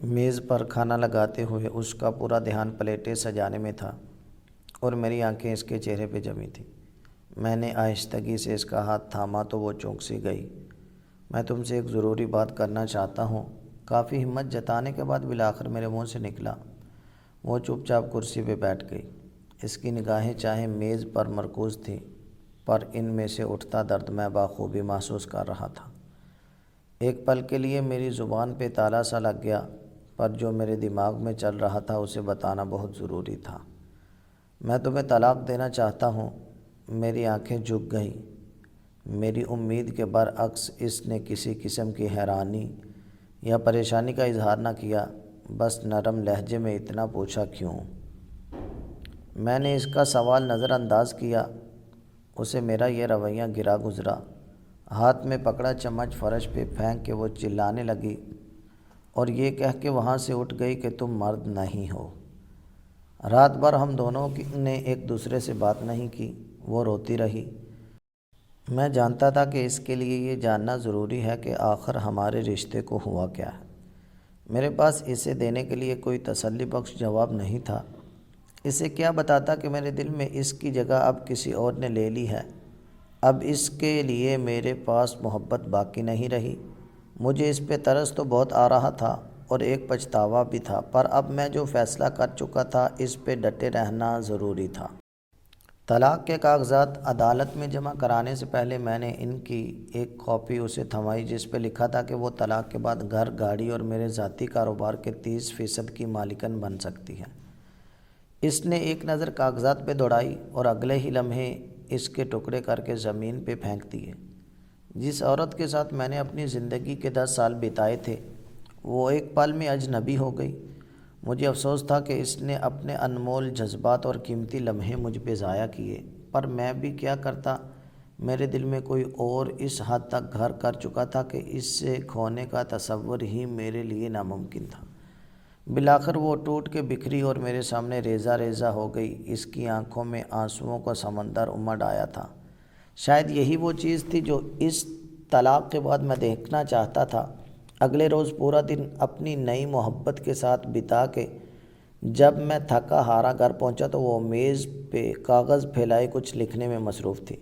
میز پر کھانا لگاتے ہوئے اس کا پورا دھیان پلیٹیں سجانے میں تھا اور میری آنکھیں اس کے چہرے پہ جمی تھیں۔ میں نے آہستگی سے اس کا ہاتھ تھاما تو وہ چونک سی گئی۔ میں تم سے ایک ضروری بات کرنا چاہتا ہوں۔ کافی ہمت جتانے کے بعد بالآخر میرے منہ سے نکلا۔ وہ چپ چاپ کرسی پہ بیٹھ گئی۔ اس کی نگاہیں چاہے میز پر مرکوز تھیں، پر ان میں سے اٹھتا درد میں بخوبی محسوس کر رہا تھا۔ ایک پل کے لیے میری زبان پہ تالا سا لگ گیا، پر جو میرے دماغ میں چل رہا تھا اسے بتانا بہت ضروری تھا۔ میں تمہیں طلاق دینا چاہتا ہوں۔ میری آنکھیں جھک گئیں۔ میری امید کے برعکس اس نے کسی قسم کی حیرانی یا پریشانی کا اظہار نہ کیا، بس نرم لہجے میں اتنا پوچھا، کیوں؟ میں نے اس کا سوال نظر انداز کیا۔ اسے میرا یہ رویہ گرا گزرا۔ ہاتھ میں پکڑا چمچ فرش پہ پھینک کے وہ چلانے لگی اور یہ کہہ کے وہاں سے اٹھ گئی کہ تم مرد نہیں ہو۔ رات بھر ہم دونوں نے ایک دوسرے سے بات نہیں کی۔ وہ روتی رہی۔ میں جانتا تھا کہ اس کے لیے یہ جاننا ضروری ہے کہ آخر ہمارے رشتے کو ہوا کیا ہے۔ میرے پاس اسے دینے کے لیے کوئی تسلی بخش جواب نہیں تھا۔ اسے کیا بتاتا کہ میرے دل میں اس کی جگہ اب کسی اور نے لے لی ہے۔ اب اس کے لیے میرے پاس محبت باقی نہیں رہی۔ مجھے اس پہ ترس تو بہت آ رہا تھا اور ایک پچھتاوا بھی تھا، پر اب میں جو فیصلہ کر چکا تھا اس پہ ڈٹے رہنا ضروری تھا۔ طلاق کے کاغذات عدالت میں جمع کرانے سے پہلے میں نے ان کی ایک کاپی اسے تھمائی، جس پہ لکھا تھا کہ وہ طلاق کے بعد گھر، گاڑی اور میرے ذاتی کاروبار کے 30% کی مالکن بن سکتی ہے۔ اس نے ایک نظر کاغذات پہ دوڑائی اور اگلے ہی لمحے اس کے ٹکڑے کر کے زمین پہ پھینک دیے۔ جس عورت کے ساتھ میں نے اپنی زندگی کے 10 سال بتائے تھے، وہ ایک پل میں اجنبی ہو گئی۔ مجھے افسوس تھا کہ اس نے اپنے انمول جذبات اور قیمتی لمحے مجھ پہ ضائع کیے، پر میں بھی کیا کرتا؟ میرے دل میں کوئی اور اس حد تک گھر کر چکا تھا کہ اس سے کھونے کا تصور ہی میرے لیے ناممکن تھا۔ بالآخر وہ ٹوٹ کے بکھری اور میرے سامنے ریزہ ریزہ ہو گئی۔ اس کی آنکھوں میں آنسوؤں کا سمندر امڈ آیا تھا۔ شاید یہی وہ چیز تھی جو اس طلاق کے بعد میں دیکھنا چاہتا تھا۔ اگلے روز پورا دن اپنی نئی محبت کے ساتھ بتا کے جب میں تھکا ہارا گھر پہنچا تو وہ میز پہ کاغذ پھیلائے کچھ لکھنے میں مصروف تھی۔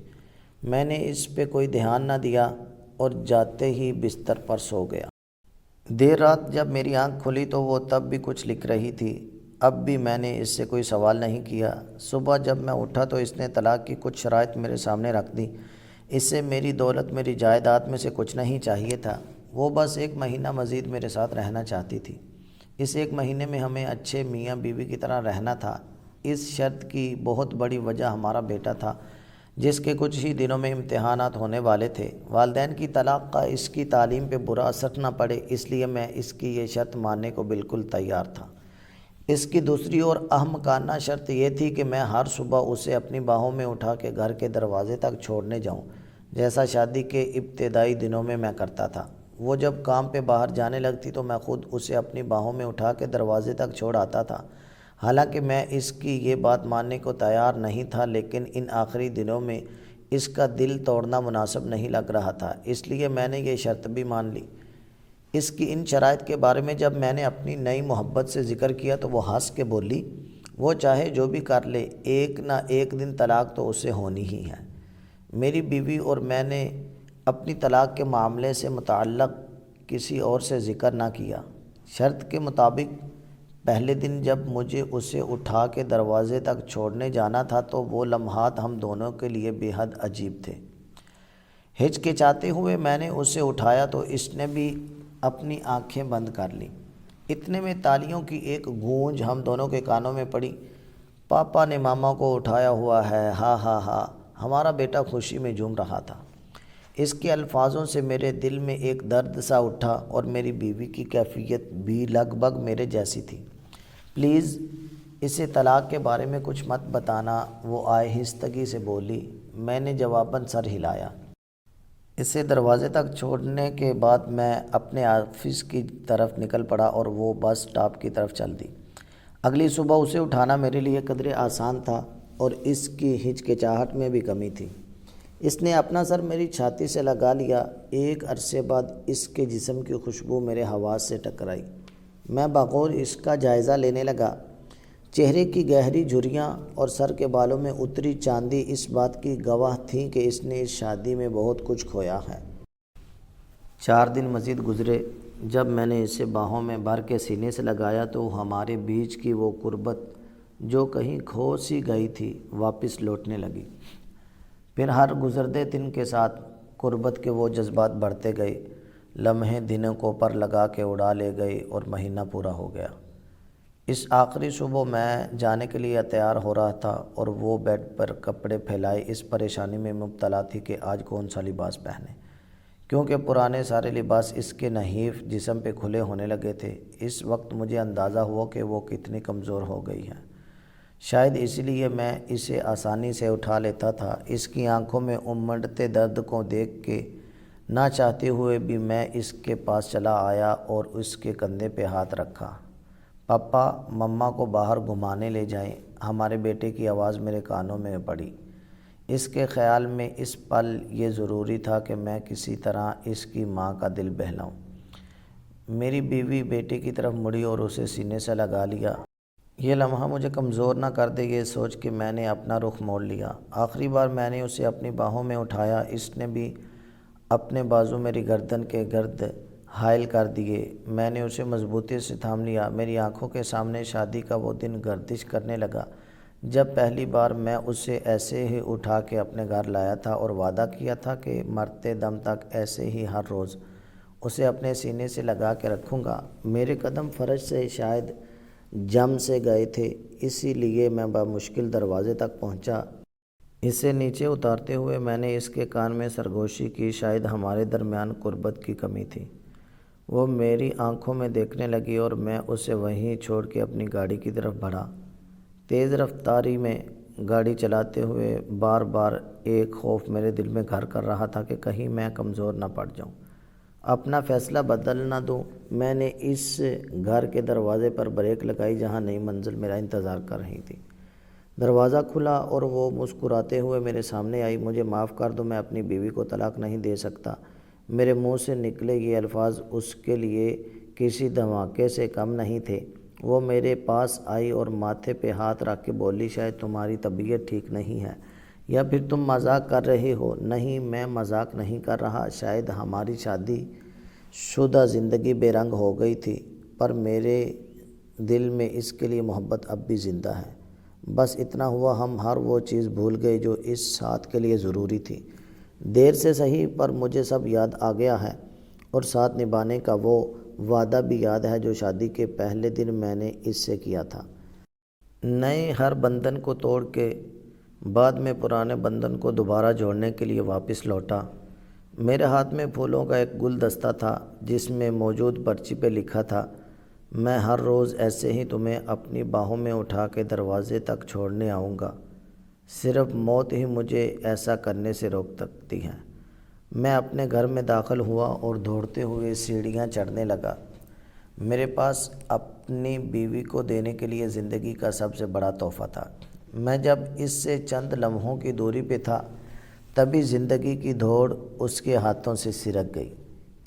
میں نے اس پہ کوئی دھیان نہ دیا اور جاتے ہی بستر پر سو گیا۔ دیر رات جب میری آنکھ کھلی تو وہ تب بھی کچھ لکھ رہی تھی۔ اب بھی میں نے اس سے کوئی سوال نہیں کیا۔ صبح جب میں اٹھا تو اس نے طلاق کی کچھ شرائط میرے سامنے رکھ دی۔ اس سے میری دولت، میری جائیداد میں سے کچھ نہیں چاہیے تھا۔ وہ بس 1 مہینہ مزید میرے ساتھ رہنا چاہتی تھی۔ اس 1 مہینے میں ہمیں اچھے میاں بیوی کی طرح رہنا تھا۔ اس شرط کی بہت بڑی وجہ ہمارا بیٹا تھا، جس کے کچھ ہی دنوں میں امتحانات ہونے والے تھے۔ والدین کی طلاق کا اس کی تعلیم پہ برا اثر نہ پڑے، اس لیے میں اس کی یہ شرط ماننے کو بالکل تیار تھا۔ اس کی دوسری اور احمقانہ شرط یہ تھی کہ میں ہر صبح اسے اپنی باہوں میں اٹھا کے گھر کے دروازے تک چھوڑنے جاؤں، جیسا شادی کے ابتدائی دنوں میں کرتا تھا۔ وہ جب کام پہ باہر جانے لگتی تو میں خود اسے اپنی باہوں میں اٹھا کے دروازے تک چھوڑ آتا تھا۔ حالانکہ میں اس کی یہ بات ماننے کو تیار نہیں تھا، لیکن ان آخری دنوں میں اس کا دل توڑنا مناسب نہیں لگ رہا تھا، اس لیے میں نے یہ شرط بھی مان لی۔ اس کی ان شرائط کے بارے میں جب میں نے اپنی نئی محبت سے ذکر کیا تو وہ ہنس کے بولی، وہ چاہے جو بھی کر لے، ایک نہ ایک دن طلاق تو اسے ہونی ہی ہے۔ میری بیوی اور میں نے اپنی طلاق کے معاملے سے متعلق کسی اور سے ذکر نہ کیا۔ شرط کے مطابق پہلے دن جب مجھے اسے اٹھا کے دروازے تک چھوڑنے جانا تھا تو وہ لمحات ہم دونوں کے لیے بے حد عجیب تھے۔ ہچکچاتے ہوئے میں نے اسے اٹھایا تو اس نے بھی اپنی آنکھیں بند کر لیں۔ اتنے میں تالیوں کی ایک گونج ہم دونوں کے کانوں میں پڑی۔ پاپا نے ماما کو اٹھایا ہوا ہے، ہاں ہاں ہاں۔ ہمارا بیٹا خوشی میں جھوم رہا تھا۔ اس کے الفاظوں سے میرے دل میں ایک درد سا اٹھا اور میری بیوی کی کیفیت بھی لگ بھگ میرے جیسی تھی۔ پلیز اسے طلاق کے بارے میں کچھ مت بتانا، وہ آہستگی سے بولی۔ میں نے جواباً سر ہلایا۔ اسے دروازے تک چھوڑنے کے بعد میں اپنے آفس کی طرف نکل پڑا اور وہ بس اسٹاپ کی طرف چل دی۔ اگلی صبح اسے اٹھانا میرے لیے قدرے آسان تھا اور اس کی ہچکچاہٹ میں بھی کمی تھی۔ اس نے اپنا سر میری چھاتی سے لگا لیا۔ ایک عرصے بعد اس کے جسم کی خوشبو میرے حواس سے ٹکرائی۔ میں بغور اس کا جائزہ لینے لگا۔ چہرے کی گہری جھریاں اور سر کے بالوں میں اتری چاندی اس بات کی گواہ تھیں کہ اس نے اس شادی میں بہت کچھ کھویا ہے۔ 4 دن مزید گزرے۔ جب میں نے اسے باہوں میں بھر کے سینے سے لگایا تو ہمارے بیچ کی وہ قربت جو کہیں کھو سی گئی تھی واپس لوٹنے لگی۔ پھر ہر گزرتے دن کے ساتھ قربت کے وہ جذبات بڑھتے گئے، لمحے دنوں کو پر لگا کے اڑا لے گئے اور مہینہ پورا ہو گیا۔ اس آخری صبح میں جانے کے لیے تیار ہو رہا تھا اور وہ بیڈ پر کپڑے پھیلائے اس پریشانی میں مبتلا تھی کہ آج کون سا لباس پہنے، کیونکہ پرانے سارے لباس اس کے نحیف جسم پہ کھلے ہونے لگے تھے۔ اس وقت مجھے اندازہ ہوا کہ وہ کتنی کمزور ہو گئی ہے۔ شاید اسی لیے میں اسے آسانی سے اٹھا لیتا تھا۔ اس کی آنکھوں میں امڑتے درد کو دیکھ کے نہ چاہتے ہوئے بھی میں اس کے پاس چلا آیا اور اس کے کندھے پہ ہاتھ رکھا۔ پپا، مما کو باہر گھمانے لے جائیں، ہمارے بیٹے کی آواز میرے کانوں میں پڑی۔ اس کے خیال میں اس پل یہ ضروری تھا کہ میں کسی طرح اس کی ماں کا دل بہلاؤں۔ میری بیوی بیٹے کی طرف مڑی اور اسے سینے سے لگا لیا۔ یہ لمحہ مجھے کمزور نہ کر دے یہ سوچ کے میں نے اپنا رخ موڑ لیا۔ آخری بار میں نے اسے اپنی باہوں میں اٹھایا، اس نے بھی اپنے بازو میری گردن کے گرد حائل کر دیے۔ میں نے اسے مضبوطی سے تھام لیا۔ میری آنکھوں کے سامنے شادی کا وہ دن گردش کرنے لگا جب پہلی بار میں اسے ایسے ہی اٹھا کے اپنے گھر لایا تھا اور وعدہ کیا تھا کہ مرتے دم تک ایسے ہی ہر روز اسے اپنے سینے سے لگا کے رکھوں گا۔ میرے قدم فرش سے شاید جم سے گئے تھے، اسی لیے میں بمشکل دروازے تک پہنچا۔ اسے نیچے اتارتے ہوئے میں نے اس کے کان میں سرگوشی کی۔ شاید ہمارے درمیان قربت کی کمی تھی۔ وہ میری آنکھوں میں دیکھنے لگی اور میں اسے وہیں چھوڑ کے اپنی گاڑی کی طرف بڑھا۔ تیز رفتاری میں گاڑی چلاتے ہوئے بار بار ایک خوف میرے دل میں گھر کر رہا تھا کہ کہیں میں کمزور نہ پڑ جاؤں، اپنا فیصلہ بدل نہ دوں۔ میں نے اس گھر کے دروازے پر بریک لگائی جہاں نئی منزل میرا انتظار کر رہی تھی۔ دروازہ کھلا اور وہ مسکراتے ہوئے میرے سامنے آئی۔ مجھے معاف کر دو، میں اپنی بیوی کو طلاق نہیں دے سکتا۔ میرے منہ سے نکلے یہ الفاظ اس کے لیے کسی دھماکے سے کم نہیں تھے۔ وہ میرے پاس آئی اور ماتھے پہ ہاتھ رکھ کے بولی، شاید تمہاری طبیعت ٹھیک نہیں ہے یا پھر تم مذاق کر رہے ہو۔ نہیں، میں مذاق نہیں کر رہا۔ شاید ہماری شادی شدہ زندگی بے رنگ ہو گئی تھی، پر میرے دل میں اس کے لیے محبت اب بھی زندہ ہے۔ بس اتنا ہوا، ہم ہر وہ چیز بھول گئے جو اس ساتھ کے لیے ضروری تھی۔ دیر سے صحیح پر مجھے سب یاد آ گیا ہے، اور ساتھ نبھانے کا وہ وعدہ بھی یاد ہے جو شادی کے پہلے دن میں نے اس سے کیا تھا۔ نئے ہر بندھن کو توڑ کے بعد میں پرانے بندھن کو دوبارہ جوڑنے کے لیے واپس لوٹا۔ میرے ہاتھ میں پھولوں کا ایک گلدستہ تھا جس میں موجود پرچی پہ لکھا تھا، میں ہر روز ایسے ہی تمہیں اپنی باہوں میں اٹھا کے دروازے تک چھوڑنے آؤں گا، صرف موت ہی مجھے ایسا کرنے سے روک سکتی ہے۔ میں اپنے گھر میں داخل ہوا اور دوڑتے ہوئے سیڑھیاں چڑھنے لگا۔ میرے پاس اپنی بیوی کو دینے کے لیے زندگی کا سب سے بڑا تحفہ تھا۔ میں جب اس سے چند لمحوں کی دوری پہ تھا تبھی زندگی کی دوڑ اس کے ہاتھوں سے سرک گئی۔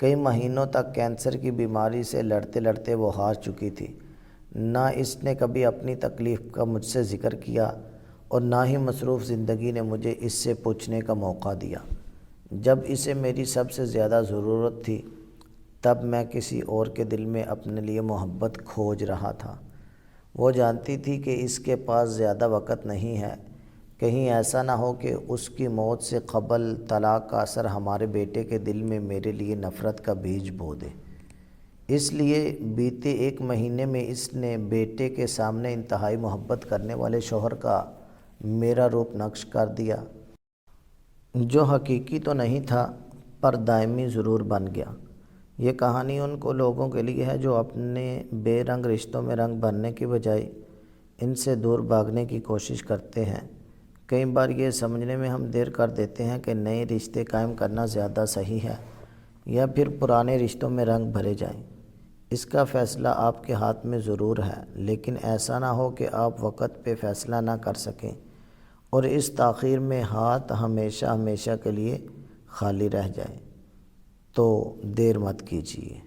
کئی مہینوں تک کینسر کی بیماری سے لڑتے لڑتے وہ ہار چکی تھی۔ نہ اس نے کبھی اپنی تکلیف کا مجھ سے ذکر کیا اور نہ ہی مصروف زندگی نے مجھے اس سے پوچھنے کا موقع دیا۔ جب اسے میری سب سے زیادہ ضرورت تھی تب میں کسی اور کے دل میں اپنے لیے محبت کھوج رہا تھا۔ وہ جانتی تھی کہ اس کے پاس زیادہ وقت نہیں ہے، کہیں ایسا نہ ہو کہ اس کی موت سے قبل طلاق کا اثر ہمارے بیٹے کے دل میں میرے لیے نفرت کا بیج بو دے۔ اس لیے بیتے 1 مہینے میں اس نے بیٹے کے سامنے انتہائی محبت کرنے والے شوہر کا میرا روپ نقش کر دیا، جو حقیقی تو نہیں تھا پر دائمی ضرور بن گیا۔ یہ کہانی ان کو لوگوں کے لیے ہے جو اپنے بے رنگ رشتوں میں رنگ بھرنے کی بجائے ان سے دور بھاگنے کی کوشش کرتے ہیں۔ کئی بار یہ سمجھنے میں ہم دیر کر دیتے ہیں کہ نئے رشتے قائم کرنا زیادہ صحیح ہے یا پھر پرانے رشتوں میں رنگ بھرے جائیں۔ اس کا فیصلہ آپ کے ہاتھ میں ضرور ہے، لیکن ایسا نہ ہو کہ آپ وقت پہ فیصلہ نہ کر سکیں اور اس تاخیر میں ہاتھ ہمیشہ ہمیشہ کے لیے خالی رہ جائے۔ تو دیر مت کیجیے۔